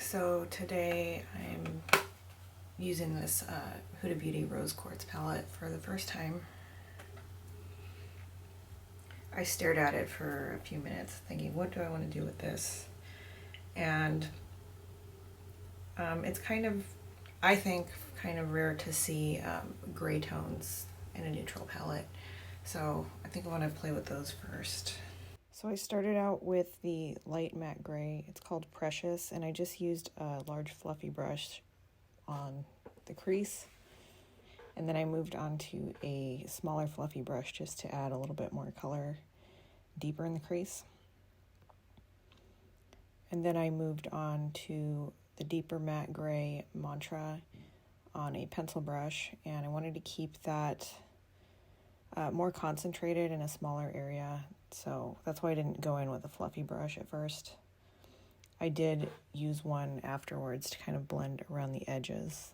So today I'm using this Huda Beauty Rose Quartz palette for the first time. I stared at it for a few minutes thinking, what do I want to do with this? And it's kind of, I think, kind of rare to see gray tones in a neutral palette. So I think I want to play with those first. So I started out with the light matte gray. It's called Precious, and I just used a large fluffy brush on the crease. And then I moved on to a smaller fluffy brush just to add a little bit more color deeper in the crease. And then I moved on to the deeper matte gray Mantra on a pencil brush, and I wanted to keep that more concentrated in a smaller area. So that's why I didn't go in with a fluffy brush at first. I did use one afterwards to kind of blend around the edges.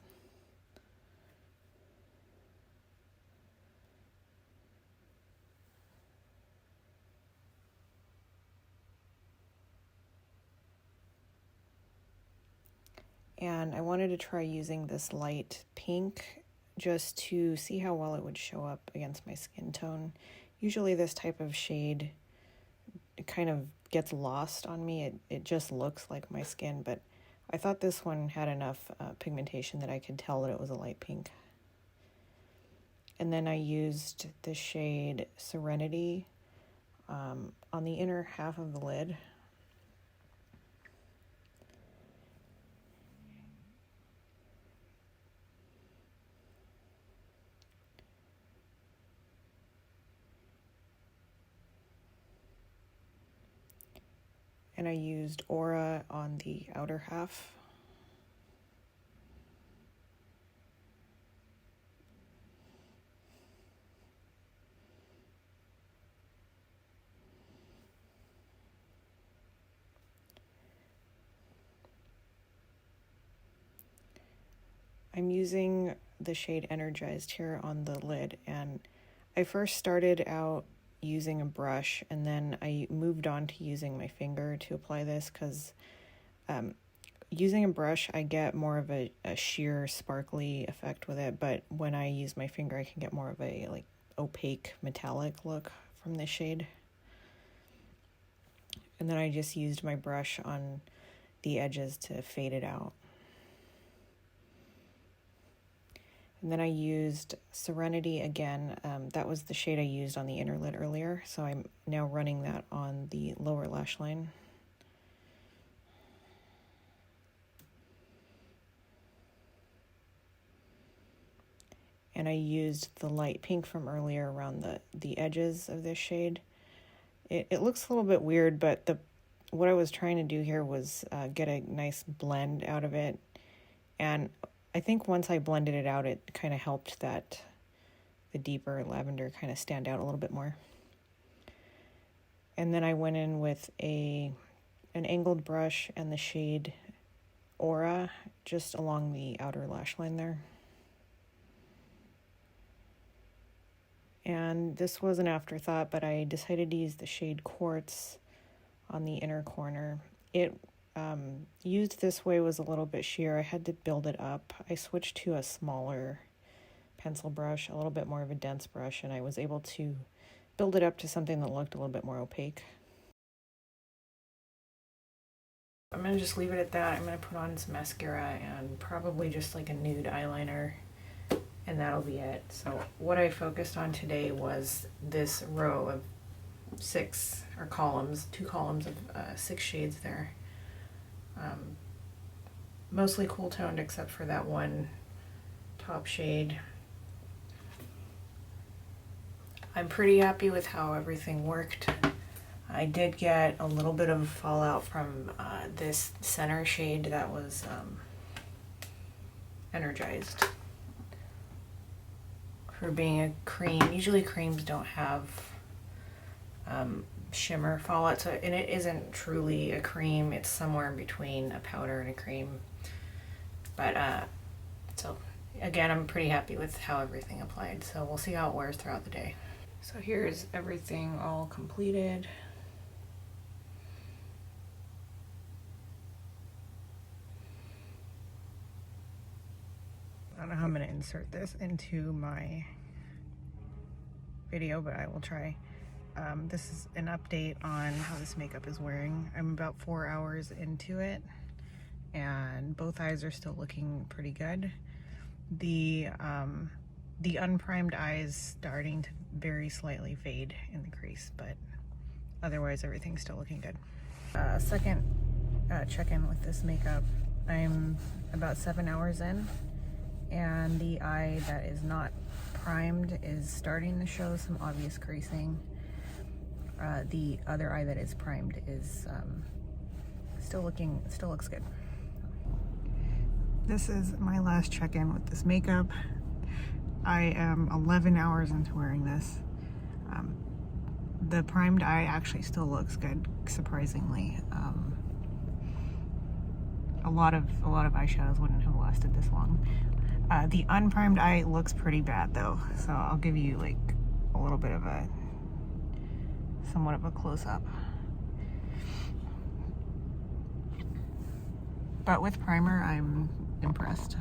And I wanted to try using this light pink just to see how well it would show up against my skin tone. Usually this type of shade, it kind of gets lost on me. It just looks like my skin, but I thought this one had enough pigmentation that I could tell that it was a light pink. And then I used the shade Serenity on the inner half of the lid. And I used Aura on the outer half. I'm using the shade Energized here on the lid, and I first started out using a brush, and then I moved on to using my finger to apply this because using a brush I get more of a sheer sparkly effect with it, but when I use my finger I can get more of a like opaque metallic look from this shade. And then I just used my brush on the edges to fade it out. And then I used Serenity again. That was the shade I used on the inner lid earlier, so I'm now running that on the lower lash line. And I used the light pink from earlier around the edges of this shade. It looks a little bit weird, but what I was trying to do here was get a nice blend out of it. And I think once I blended it out, it kind of helped that the deeper lavender kind of stand out a little bit more. And then I went in with an angled brush and the shade Aura just along the outer lash line there. And this was an afterthought, but I decided to use the shade Quartz on the inner corner. It used this way was a little bit sheer. I had to build it up. I switched to a smaller pencil brush, a little bit more of a dense brush, and I was able to build it up to something that looked a little bit more opaque. I'm going to just leave it at that. I'm going to put on some mascara and probably just like a nude eyeliner, and that'll be it. So what I focused on today was this row of two columns of 6 shades there. Mostly cool toned except for that one top shade. I'm pretty happy with how everything worked. I did get a little bit of fallout from this center shade that was Energized. For being a cream, usually creams don't have shimmer fallout, and it isn't truly a cream. It's somewhere in between a powder and a cream. But so again, I'm pretty happy with how everything applied. So we'll see how it wears throughout the day. So here's everything all completed. don't know how I'm going to insert this into my video, but I will try. This is an update on how this makeup is wearing. I'm about 4 hours into it, and both eyes are still looking pretty good. The unprimed eye is starting to very slightly fade in the crease, but otherwise everything's still looking good. Second check-in with this makeup. I'm about 7 hours in, and the eye that is not primed is starting to show some obvious creasing. The other eye that is primed is still looks good. This is my last check-in with this makeup. I am 11 hours into wearing this. The primed eye actually still looks good, surprisingly. A lot of eyeshadows wouldn't have lasted this long. The unprimed eye looks pretty bad though, so I'll give you like a little bit of a somewhat of a close-up. But with primer, I'm impressed.